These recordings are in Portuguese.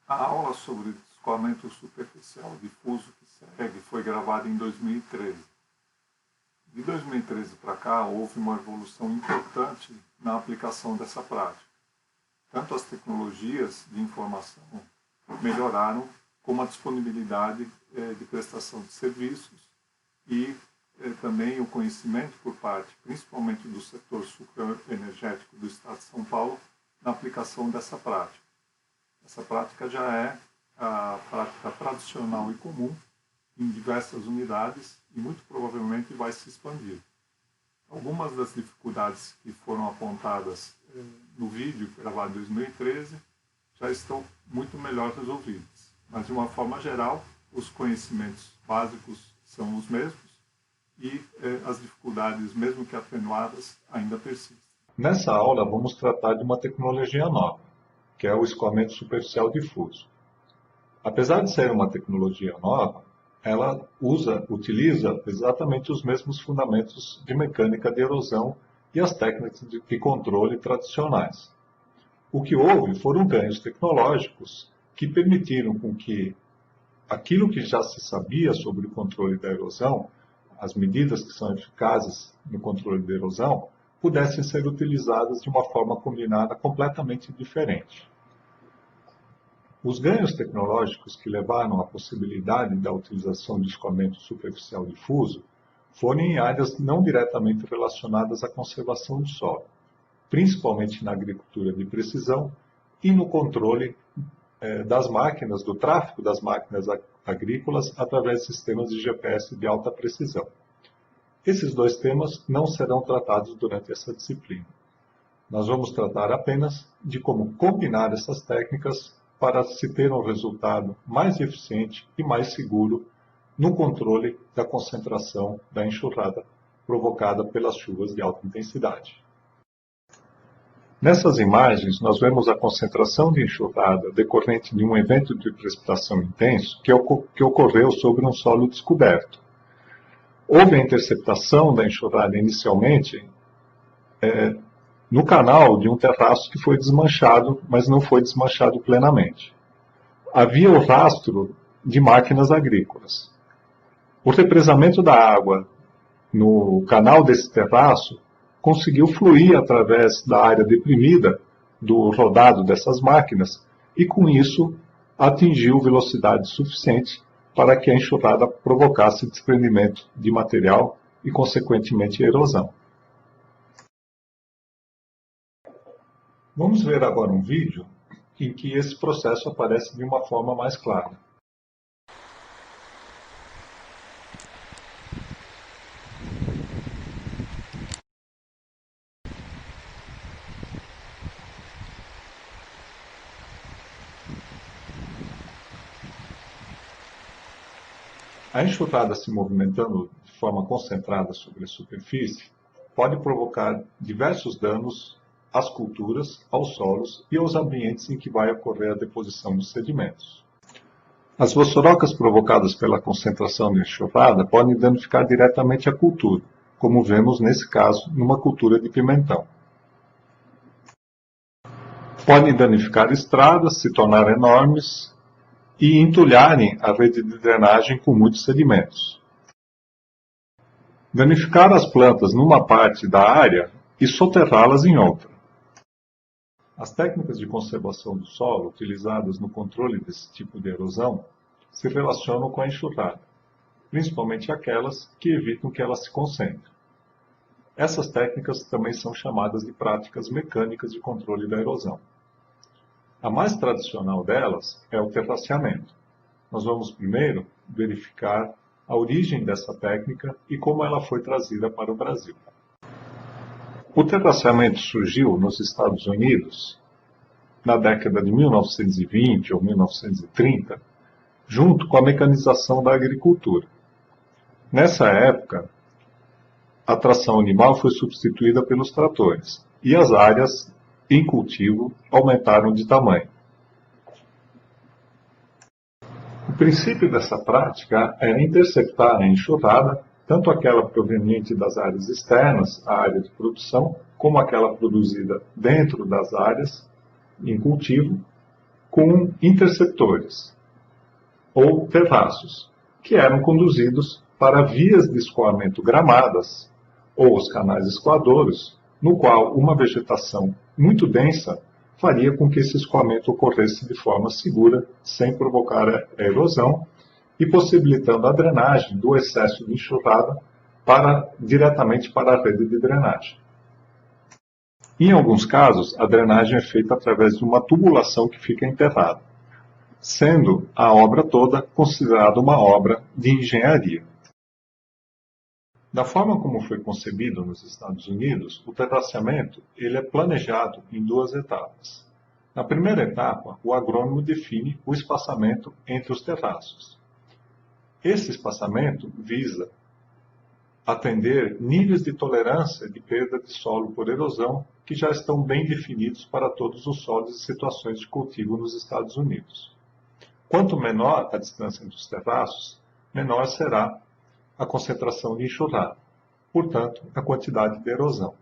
A aula sobre escoamento superficial difuso que segue foi gravada em 2013. De 2013 para cá, houve uma evolução importante na aplicação dessa prática. Tanto as tecnologias de informação melhoraram, como a disponibilidade de prestação de serviços e também o conhecimento por parte, principalmente do setor sucroenergético do Estado de São Paulo, na aplicação dessa prática. Essa prática já é a prática tradicional e comum em diversas unidades e muito provavelmente vai se expandir. Algumas das dificuldades que foram apontadas no vídeo gravado em 2013 já estão muito melhor resolvidas. Mas, de uma forma geral, os conhecimentos básicos são os mesmos e as dificuldades, mesmo que atenuadas, ainda persistem. Nessa aula, vamos tratar de uma tecnologia nova, que é o escoamento superficial difuso. Apesar de ser uma tecnologia nova, ela utiliza exatamente os mesmos fundamentos de mecânica de erosão e as técnicas de controle tradicionais. O que houve foram ganhos tecnológicos que permitiram com que aquilo que já se sabia sobre o controle da erosão, as medidas que são eficazes no controle da erosão, pudessem ser utilizadas de uma forma combinada completamente diferente. Os ganhos tecnológicos que levaram à possibilidade da utilização de escoamento superficial difuso foram em áreas não diretamente relacionadas à conservação do solo, principalmente na agricultura de precisão e no controle das máquinas, do tráfego das máquinas agrícolas através de sistemas de GPS de alta precisão. Esses dois temas não serão tratados durante essa disciplina. Nós vamos tratar apenas de como combinar essas técnicas para se ter um resultado mais eficiente e mais seguro no controle da concentração da enxurrada provocada pelas chuvas de alta intensidade. Nessas imagens, nós vemos a concentração de enxurrada decorrente de um evento de precipitação intenso que ocorreu sobre um solo descoberto. Houve a interceptação da enxurrada inicialmente no canal de um terraço que foi desmanchado, mas não foi desmanchado plenamente. Havia o rastro de máquinas agrícolas. O represamento da água no canal desse terraço conseguiu fluir através da área deprimida do rodado dessas máquinas e, com isso, atingiu velocidade suficiente para que a enxurrada provocasse desprendimento de material e, consequentemente, erosão. Vamos ver agora um vídeo em que esse processo aparece de uma forma mais clara. A enxurrada se movimentando de forma concentrada sobre a superfície pode provocar diversos danos às culturas, aos solos e aos ambientes em que vai ocorrer a deposição dos sedimentos. As vossorocas provocadas pela concentração de enxurrada podem danificar diretamente a cultura, como vemos nesse caso numa cultura de pimentão. Podem danificar estradas, se tornar enormes e entulharem a rede de drenagem com muitos sedimentos. Danificar as plantas numa parte da área e soterrá-las em outra. As técnicas de conservação do solo utilizadas no controle desse tipo de erosão se relacionam com a enxurrada, principalmente aquelas que evitam que ela se concentre. Essas técnicas também são chamadas de práticas mecânicas de controle da erosão. A mais tradicional delas é o terraceamento. Nós vamos primeiro verificar a origem dessa técnica e como ela foi trazida para o Brasil. O terraceamento surgiu nos Estados Unidos na década de 1920 ou 1930, junto com a mecanização da agricultura. Nessa época, a tração animal foi substituída pelos tratores e as áreas em cultivo aumentaram de tamanho. O princípio dessa prática era interceptar a enxurrada, tanto aquela proveniente das áreas externas, a área de produção, como aquela produzida dentro das áreas em cultivo, com interceptores, ou terraços, que eram conduzidos para vias de escoamento gramadas, ou os canais escoadouros, no qual uma vegetação muito densa faria com que esse escoamento ocorresse de forma segura, sem provocar a erosão, e possibilitando a drenagem do excesso de enxurrada diretamente para a rede de drenagem. Em alguns casos, a drenagem é feita através de uma tubulação que fica enterrada, sendo a obra toda considerada uma obra de engenharia. Da forma como foi concebido nos Estados Unidos, o terraceamento ele é planejado em duas etapas. Na primeira etapa, o agrônomo define o espaçamento entre os terraços. Esse espaçamento visa atender níveis de tolerância de perda de solo por erosão que já estão bem definidos para todos os solos e situações de cultivo nos Estados Unidos. Quanto menor a distância entre os terraços, menor será a concentração de enxurrada, portanto, a quantidade de erosão.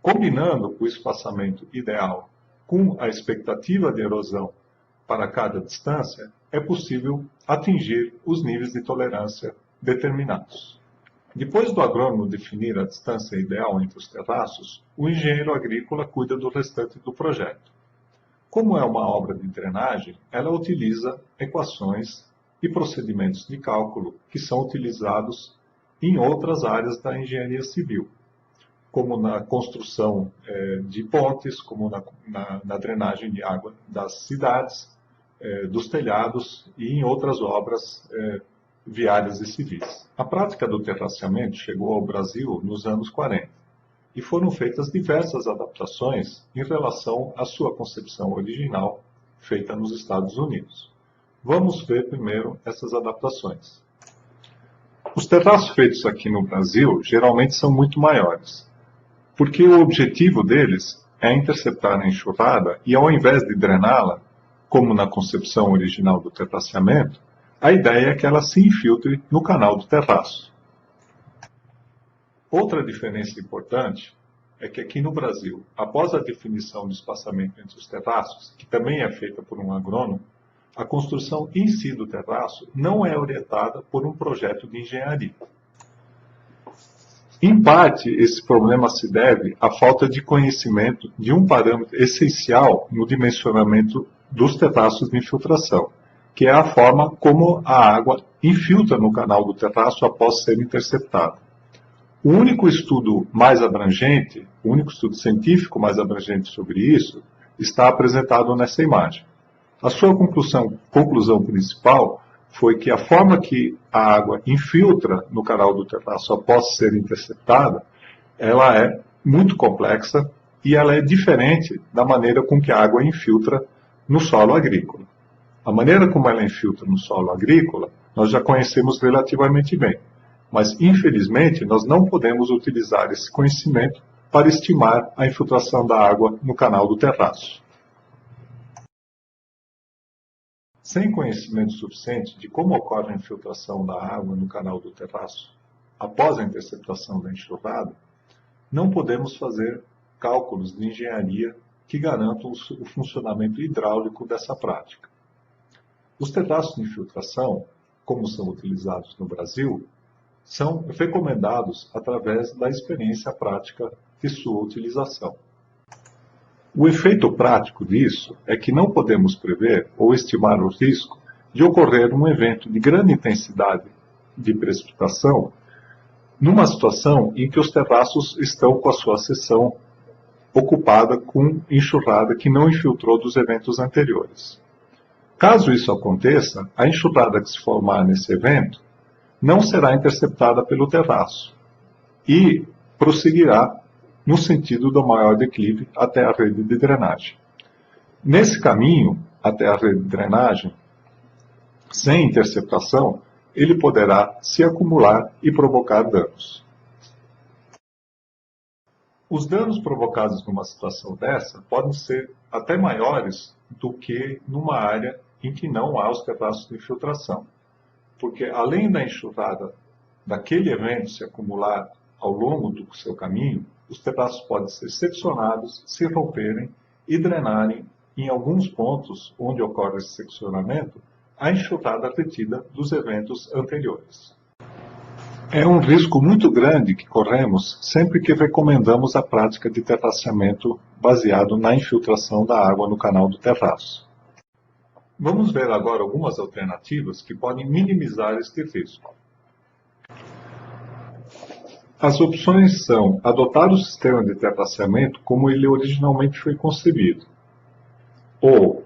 Combinando o espaçamento ideal com a expectativa de erosão para cada distância, é possível atingir os níveis de tolerância determinados. Depois do agrônomo definir a distância ideal entre os terraços, o engenheiro agrícola cuida do restante do projeto. Como é uma obra de drenagem, ela utiliza equações e procedimentos de cálculo que são utilizados em outras áreas da engenharia civil, como na construção de pontes, como na drenagem de água das cidades, dos telhados e em outras obras viárias e civis. A prática do terraceamento chegou ao Brasil nos anos 40 e foram feitas diversas adaptações em relação à sua concepção original, feita nos Estados Unidos. Vamos ver primeiro essas adaptações. Os terraços feitos aqui no Brasil geralmente são muito maiores, porque o objetivo deles é interceptar a enxurrada e, ao invés de drená-la, como na concepção original do terraceamento, a ideia é que ela se infiltre no canal do terraço. Outra diferença importante é que aqui no Brasil, após a definição do espaçamento entre os terraços, que também é feita por um agrônomo, a construção em si do terraço não é orientada por um projeto de engenharia. Em parte, esse problema se deve à falta de conhecimento de um parâmetro essencial no dimensionamento dos terraços de infiltração, que é a forma como a água infiltra no canal do terraço após ser interceptada. O único estudo mais abrangente, o único estudo científico mais abrangente sobre isso, está apresentado nessa imagem. A sua conclusão principal foi que a forma que a água infiltra no canal do terraço após ser interceptada, ela é muito complexa e ela é diferente da maneira com que a água infiltra no solo agrícola. A maneira como ela infiltra no solo agrícola, nós já conhecemos relativamente bem, mas infelizmente nós não podemos utilizar esse conhecimento para estimar a infiltração da água no canal do terraço. Sem conhecimento suficiente de como ocorre a infiltração da água no canal do terraço após a interceptação da enxurrada, não podemos fazer cálculos de engenharia que garantam o funcionamento hidráulico dessa prática. Os terraços de infiltração, como são utilizados no Brasil, são recomendados através da experiência prática de sua utilização. O efeito prático disso é que não podemos prever ou estimar o risco de ocorrer um evento de grande intensidade de precipitação numa situação em que os terraços estão com a sua seção ocupada com enxurrada que não infiltrou dos eventos anteriores. Caso isso aconteça, a enxurrada que se formar nesse evento não será interceptada pelo terraço e prosseguirá no sentido do maior declive até a rede de drenagem. Nesse caminho, até a rede de drenagem, sem interceptação, ele poderá se acumular e provocar danos. Os danos provocados numa situação dessa podem ser até maiores do que numa área em que não há os terraços de infiltração, porque além da enxurrada daquele evento se acumular ao longo do seu caminho, os terraços podem ser seccionados, se romperem e drenarem em alguns pontos onde ocorre esse seccionamento, a enxurrada retida dos eventos anteriores. É um risco muito grande que corremos sempre que recomendamos a prática de terraceamento baseado na infiltração da água no canal do terraço. Vamos ver agora algumas alternativas que podem minimizar este risco. As opções são adotar o sistema de terraceamento como ele originalmente foi concebido, ou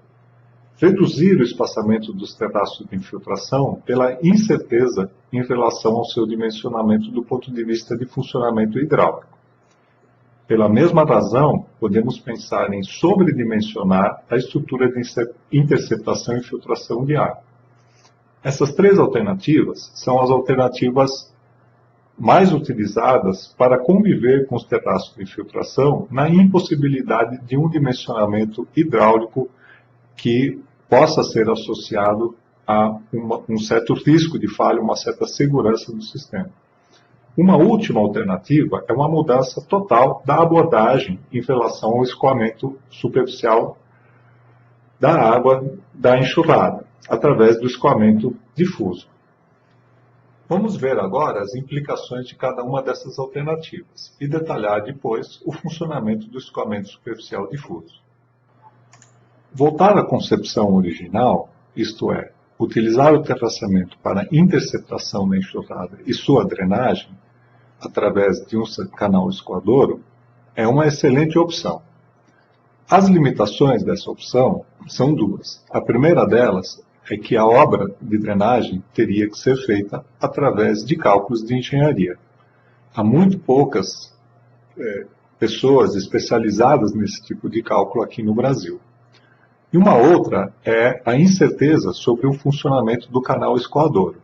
reduzir o espaçamento dos terraços de infiltração pela incerteza em relação ao seu dimensionamento do ponto de vista de funcionamento hidráulico. Pela mesma razão, podemos pensar em sobredimensionar a estrutura de interceptação e filtração de água. Essas três alternativas são as alternativas mais utilizadas para conviver com os terraços de infiltração na impossibilidade de um dimensionamento hidráulico que possa ser associado a um certo risco de falha, uma certa segurança do sistema. Uma última alternativa é uma mudança total da abordagem em relação ao escoamento superficial da água da enxurrada, através do escoamento difuso. Vamos ver agora as implicações de cada uma dessas alternativas e detalhar depois o funcionamento do escoamento superficial difuso. Voltar à concepção original, isto é, utilizar o terraceamento para interceptação da enxurrada e sua drenagem, através de um canal escoadouro, é uma excelente opção. As limitações dessa opção são duas. A primeira delas é que a obra de drenagem teria que ser feita através de cálculos de engenharia. Há muito poucas pessoas especializadas nesse tipo de cálculo aqui no Brasil. E uma outra é a incerteza sobre o funcionamento do canal escoadouro.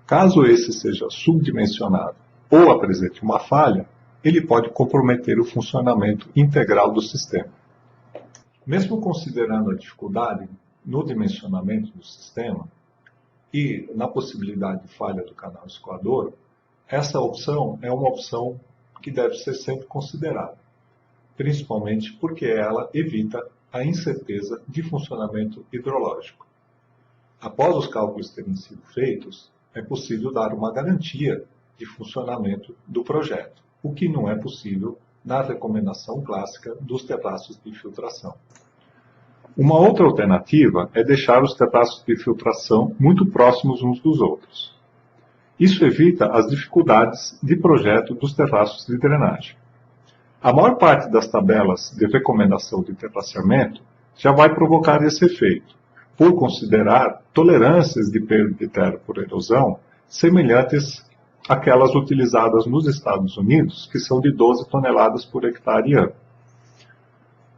Caso esse seja subdimensionado ou apresente uma falha, ele pode comprometer o funcionamento integral do sistema. Mesmo considerando a dificuldade no dimensionamento do sistema e na possibilidade de falha do canal escoadouro, essa opção é uma opção que deve ser sempre considerada, principalmente porque ela evita a incerteza de funcionamento hidrológico. Após os cálculos terem sido feitos, é possível dar uma garantia de funcionamento do projeto, o que não é possível na recomendação clássica dos terraços de infiltração. Uma outra alternativa é deixar os terraços de filtração muito próximos uns dos outros. Isso evita as dificuldades de projeto dos terraços de drenagem. A maior parte das tabelas de recomendação de terraceamento já vai provocar esse efeito, por considerar tolerâncias de perda de terra por erosão semelhantes àquelas utilizadas nos Estados Unidos, que são de 12 toneladas por hectare ano.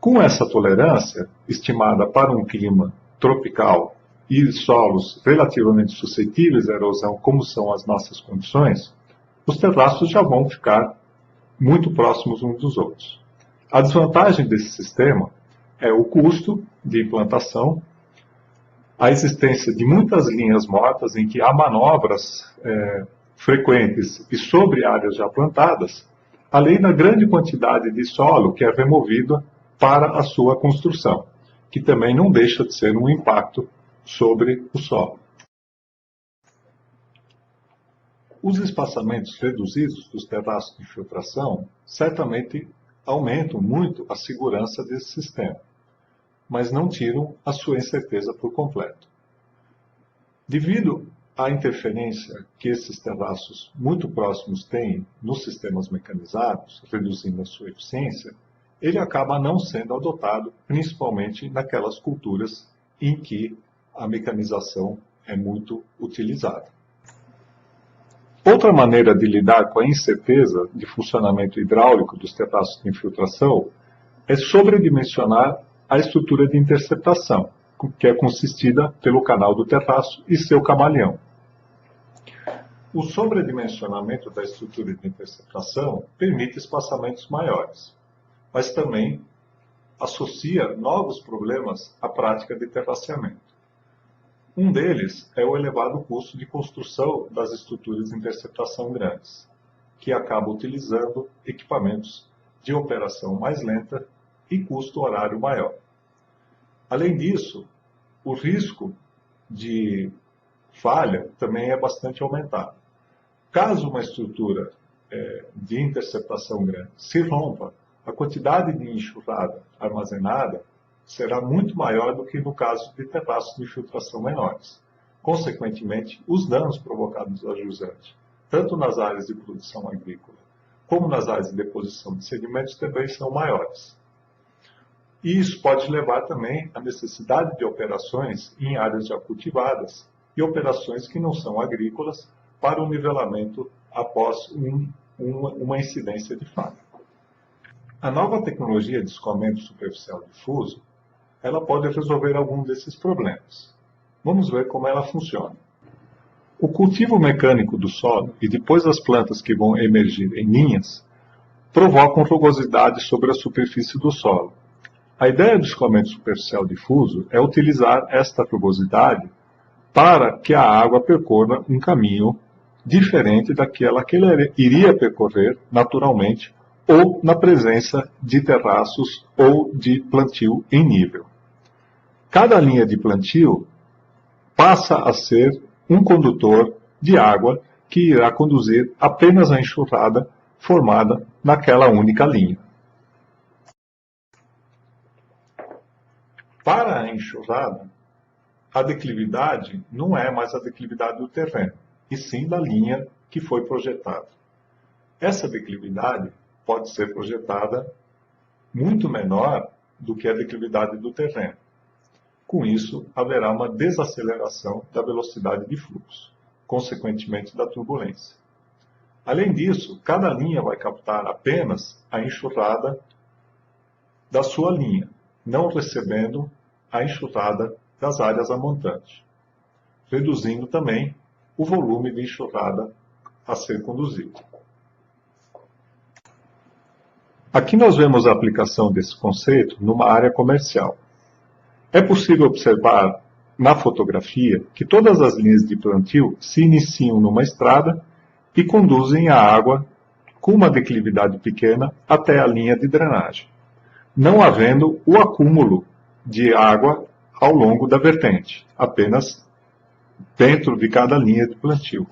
Com essa tolerância, estimada para um clima tropical e solos relativamente suscetíveis à erosão, como são as nossas condições, os terraços já vão ficar muito próximos uns dos outros. A desvantagem desse sistema é o custo de implantação, a existência de muitas linhas mortas em que há manobras frequentes e sobre áreas já plantadas, além da grande quantidade de solo que é removida para a sua construção, que também não deixa de ser um impacto sobre o solo. Os espaçamentos reduzidos dos terraços de infiltração certamente aumentam muito a segurança desse sistema, mas não tiram a sua incerteza por completo. Devido à interferência que esses terraços muito próximos têm nos sistemas mecanizados, reduzindo a sua eficiência, ele acaba não sendo adotado, principalmente naquelas culturas em que a mecanização é muito utilizada. Outra maneira de lidar com a incerteza de funcionamento hidráulico dos terraços de infiltração é sobredimensionar a estrutura de interceptação, que é consistida pelo canal do terraço e seu camaleão. O sobredimensionamento da estrutura de interceptação permite espaçamentos maiores, mas também associa novos problemas à prática de terraceamento. Um deles é o elevado custo de construção das estruturas de interceptação grandes, que acaba utilizando equipamentos de operação mais lenta e custo horário maior. Além disso, o risco de falha também é bastante aumentado. Caso uma estrutura de interceptação grande se rompa, a quantidade de enxurrada armazenada será muito maior do que no caso de terraços de infiltração menores. Consequentemente, os danos provocados a jusante, tanto nas áreas de produção agrícola como nas áreas de deposição de sedimentos, também são maiores. E isso pode levar também à necessidade de operações em áreas já cultivadas e operações que não são agrícolas para o nivelamento após uma incidência de falha. A nova tecnologia de escoamento superficial difuso, ela pode resolver algum desses problemas. Vamos ver como ela funciona. O cultivo mecânico do solo e depois as plantas que vão emergir em linhas provocam rugosidade sobre a superfície do solo. A ideia do escoamento superficial difuso é utilizar esta rugosidade para que a água percorra um caminho diferente daquela que ele iria percorrer naturalmente ou na presença de terraços ou de plantio em nível. Cada linha de plantio passa a ser um condutor de água que irá conduzir apenas a enxurrada formada naquela única linha. Para a enxurrada, a declividade não é mais a declividade do terreno, e sim da linha que foi projetada. Essa declividade pode ser projetada muito menor do que a declividade do terreno. Com isso, haverá uma desaceleração da velocidade de fluxo, consequentemente da turbulência. Além disso, cada linha vai captar apenas a enxurrada da sua linha, não recebendo a enxurrada das áreas a montante, reduzindo também o volume de enxurrada a ser conduzido. Aqui nós vemos a aplicação desse conceito numa área comercial. É possível observar na fotografia que todas as linhas de plantio se iniciam numa estrada e conduzem a água com uma declividade pequena até a linha de drenagem, não havendo o acúmulo de água ao longo da vertente, apenas dentro de cada linha de plantio.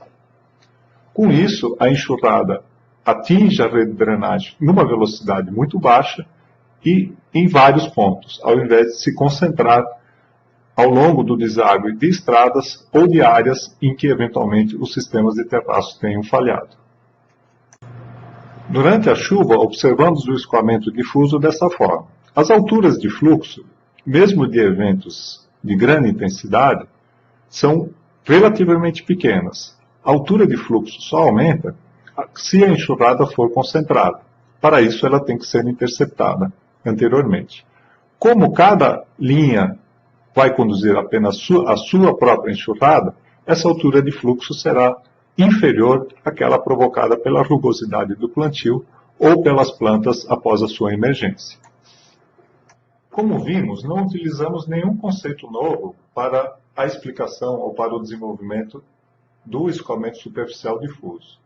Com isso, a enxurrada atinge a rede de drenagem numa velocidade muito baixa e em vários pontos, ao invés de se concentrar ao longo do deságue de estradas ou de áreas em que eventualmente os sistemas de terraços tenham falhado. Durante a chuva, observamos o escoamento difuso dessa forma. As alturas de fluxo, mesmo de eventos de grande intensidade, são relativamente pequenas. A altura de fluxo só aumenta se a enxurrada for concentrada. Para isso, ela tem que ser interceptada anteriormente. Como cada linha vai conduzir apenas a sua própria enxurrada, essa altura de fluxo será inferior àquela provocada pela rugosidade do plantio ou pelas plantas após a sua emergência. Como vimos, não utilizamos nenhum conceito novo para a explicação ou para o desenvolvimento do escoamento superficial difuso.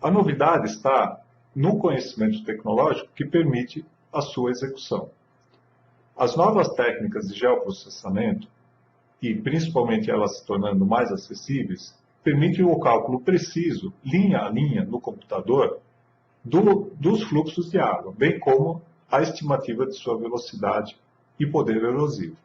A novidade está no conhecimento tecnológico que permite a sua execução. As novas técnicas de geoprocessamento, e principalmente elas se tornando mais acessíveis, permitem o cálculo preciso, linha a linha, no computador, dos fluxos de água, bem como a estimativa de sua velocidade e poder erosivo.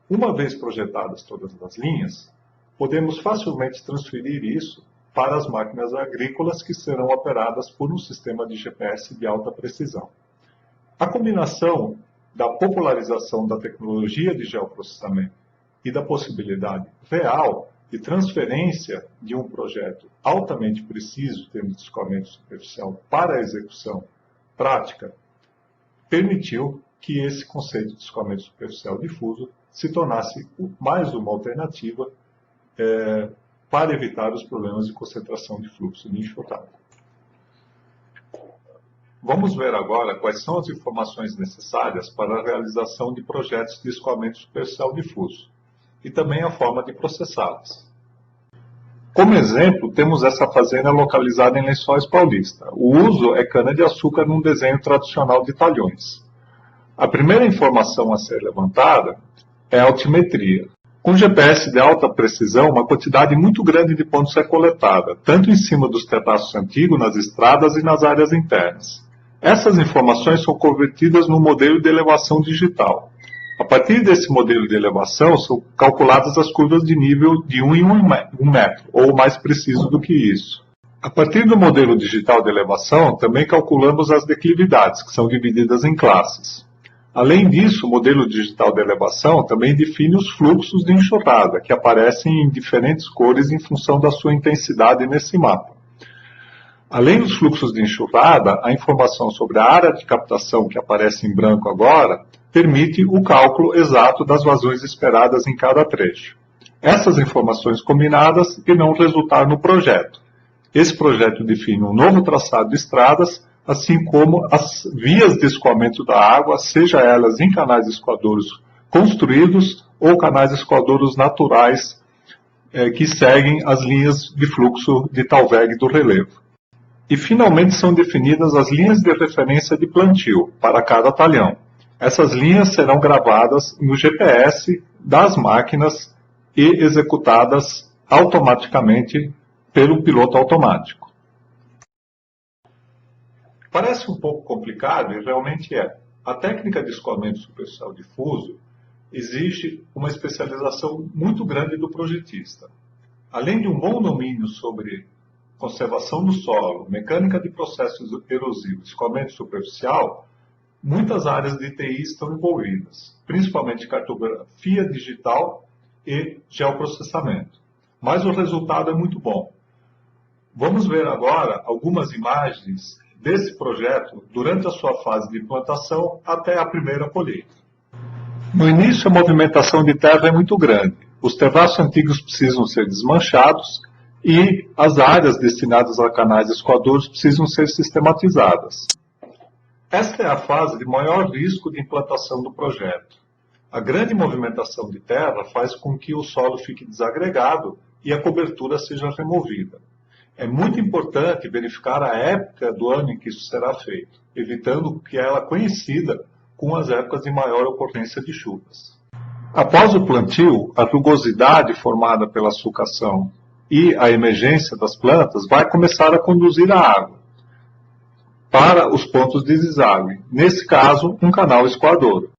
Uma vez projetadas todas as linhas, podemos facilmente transferir isso para as máquinas agrícolas que serão operadas por um sistema de GPS de alta precisão. A combinação da popularização da tecnologia de geoprocessamento e da possibilidade real de transferência de um projeto altamente preciso, em termos de escoamento superficial, para a execução prática, permitiu que esse conceito de escoamento superficial difuso se tornasse mais uma alternativa para evitar os problemas de concentração de fluxo de enxurrada. Vamos ver agora quais são as informações necessárias para a realização de projetos de escoamento superficial difuso e também a forma de processá-las. Como exemplo, temos essa fazenda localizada em Lençóis Paulista. O uso é cana-de-açúcar num desenho tradicional de talhões. A primeira informação a ser levantada é a altimetria. Com GPS de alta precisão, uma quantidade muito grande de pontos é coletada, tanto em cima dos terraços antigos, nas estradas e nas áreas internas. Essas informações são convertidas no modelo de elevação digital. A partir desse modelo de elevação, são calculadas as curvas de nível de 1 em 1 metro, ou mais preciso do que isso. A partir do modelo digital de elevação, também calculamos as declividades, que são divididas em classes. Além disso, o modelo digital de elevação também define os fluxos de enxurrada, que aparecem em diferentes cores em função da sua intensidade nesse mapa. Além dos fluxos de enxurrada, a informação sobre a área de captação, que aparece em branco agora, permite o cálculo exato das vazões esperadas em cada trecho. Essas informações combinadas irão resultar no projeto. Esse projeto define um novo traçado de estradas, assim como as vias de escoamento da água, seja elas em canais escoadouros construídos ou canais escoadouros naturais que seguem as linhas de fluxo de Talweg do relevo. E, finalmente, são definidas as linhas de referência de plantio para cada talhão. Essas linhas serão gravadas no GPS das máquinas e executadas automaticamente pelo piloto automático. Parece um pouco complicado e realmente é. A técnica de escoamento superficial difuso exige uma especialização muito grande do projetista. Além de um bom domínio sobre conservação do solo, mecânica de processos erosivos, escoamento superficial, muitas áreas de TI estão envolvidas, principalmente cartografia digital e geoprocessamento. Mas o resultado é muito bom. Vamos ver agora algumas imagens desse projeto durante a sua fase de implantação até a primeira colheita. No início, a movimentação de terra é muito grande. Os terraços antigos precisam ser desmanchados e as áreas destinadas a canais escoadouros precisam ser sistematizadas. Esta é a fase de maior risco de implantação do projeto. A grande movimentação de terra faz com que o solo fique desagregado e a cobertura seja removida. É muito importante verificar a época do ano em que isso será feito, evitando que ela coincida com as épocas de maior ocorrência de chuvas. Após o plantio, a rugosidade formada pela sulcação e a emergência das plantas vai começar a conduzir a água para os pontos de deságue, nesse caso, um canal escoadouro.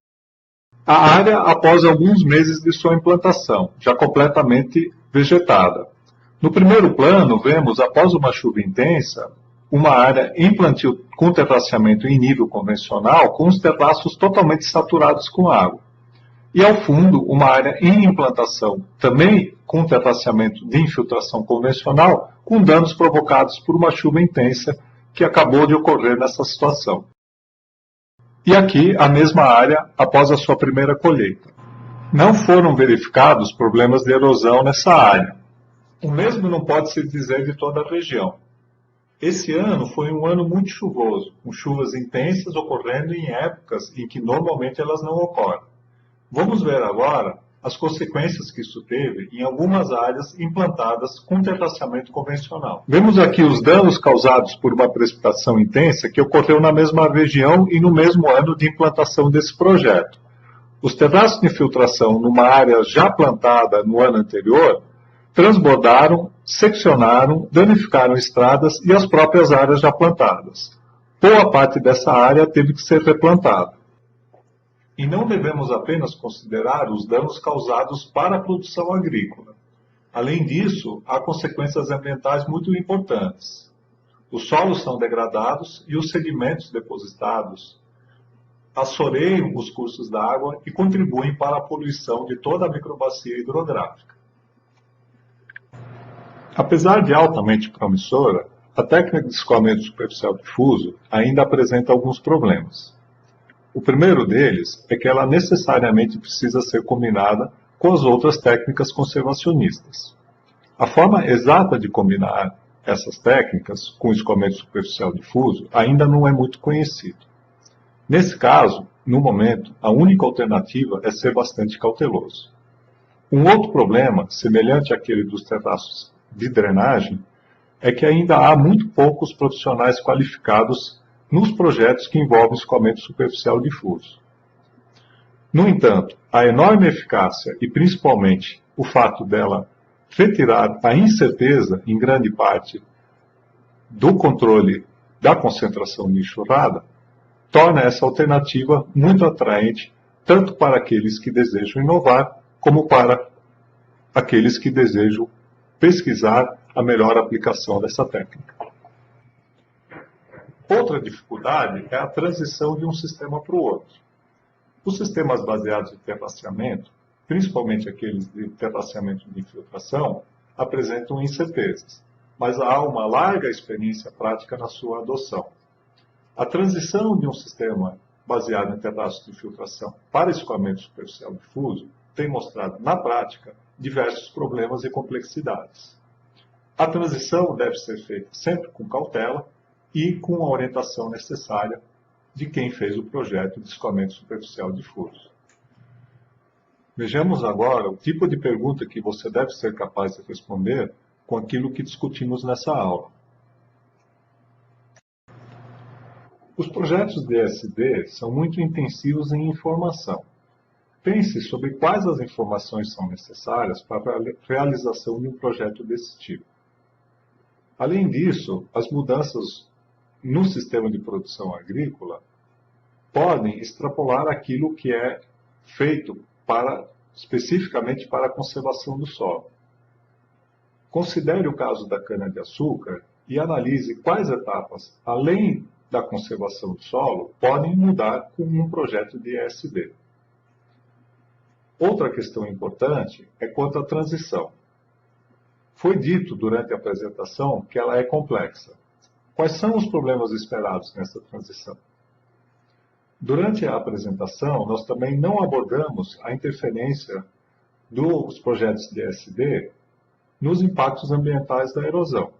A área após alguns meses de sua implantação, já completamente vegetada. No primeiro plano, vemos, após uma chuva intensa, uma área em plantio com terraceamento em nível convencional, com os terraços totalmente saturados com água. E ao fundo, uma área em implantação, também com terraceamento de infiltração convencional, com danos provocados por uma chuva intensa que acabou de ocorrer nessa situação. E aqui, a mesma área após a sua primeira colheita. Não foram verificados problemas de erosão nessa área. O mesmo não pode se dizer de toda a região. Esse ano foi um ano muito chuvoso, com chuvas intensas ocorrendo em épocas em que normalmente elas não ocorrem. Vamos ver agora as consequências que isso teve em algumas áreas implantadas com terraceamento convencional. Vemos aqui os danos causados por uma precipitação intensa que ocorreu na mesma região e no mesmo ano de implantação desse projeto. Os terraços de infiltração numa área já plantada no ano anterior transbordaram, seccionaram, danificaram estradas e as próprias áreas já plantadas. Boa parte dessa área teve que ser replantada. E não devemos apenas considerar os danos causados para a produção agrícola. Além disso, há consequências ambientais muito importantes. Os solos são degradados e os sedimentos depositados assoreiam os cursos d'água e contribuem para a poluição de toda a microbacia hidrográfica. Apesar de altamente promissora, a técnica de escoamento superficial difuso ainda apresenta alguns problemas. O primeiro deles é que ela necessariamente precisa ser combinada com as outras técnicas conservacionistas. A forma exata de combinar essas técnicas com o escoamento superficial difuso ainda não é muito conhecido. Nesse caso, no momento, a única alternativa é ser bastante cauteloso. Um outro problema, semelhante àquele dos terraços de drenagem, é que ainda há muito poucos profissionais qualificados nos projetos que envolvem escoamento superficial difuso. No entanto, a enorme eficácia e principalmente o fato dela retirar a incerteza, em grande parte, do controle da concentração de enxurrada, torna essa alternativa muito atraente tanto para aqueles que desejam inovar, como para aqueles que desejam pesquisar a melhor aplicação dessa técnica. Outra dificuldade é a transição de um sistema para o outro. Os sistemas baseados em terraceamento, principalmente aqueles de terraceamento de infiltração, apresentam incertezas, mas há uma larga experiência prática na sua adoção. A transição de um sistema baseado em terraços de infiltração para escoamento superficial difuso tem mostrado, na prática, diversos problemas e complexidades. A transição deve ser feita sempre com cautela e com a orientação necessária de quem fez o projeto de escoamento superficial difuso. Vejamos agora o tipo de pergunta que você deve ser capaz de responder com aquilo que discutimos nessa aula. Os projetos de ESD são muito intensivos em informação. Pense sobre quais as informações são necessárias para a realização de um projeto desse tipo. Além disso, as mudanças no sistema de produção agrícola podem extrapolar aquilo que é feito especificamente para a conservação do solo. Considere o caso da cana-de-açúcar e analise quais etapas, além da conservação do solo, podem mudar com um projeto de ESD. Outra questão importante é quanto à transição. Foi dito durante a apresentação que ela é complexa. Quais são os problemas esperados nessa transição? Durante a apresentação, nós também não abordamos a interferência dos projetos de ESD nos impactos ambientais da erosão.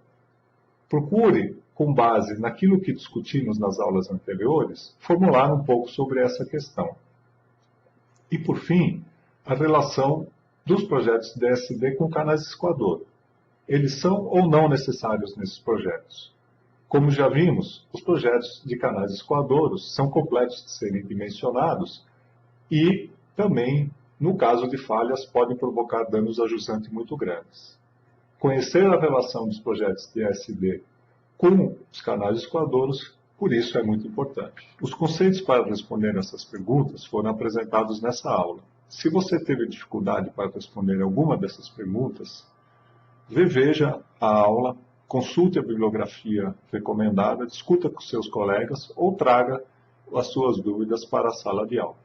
Procure, com base naquilo que discutimos nas aulas anteriores, formular um pouco sobre essa questão. E, por fim, a relação dos projetos de ESD com canais de escoador. Eles são ou não necessários nesses projetos? Como já vimos, os projetos de canais escoadouros são complexos de serem dimensionados e também, no caso de falhas, podem provocar danos a jusante muito grandes. Conhecer a relação dos projetos de ESD com os canais escoadouros, por isso, é muito importante. Os conceitos para responder essas perguntas foram apresentados nessa aula. Se você teve dificuldade para responder alguma dessas perguntas, reveja a aula, consulte a bibliografia recomendada, discuta com seus colegas ou traga as suas dúvidas para a sala de aula.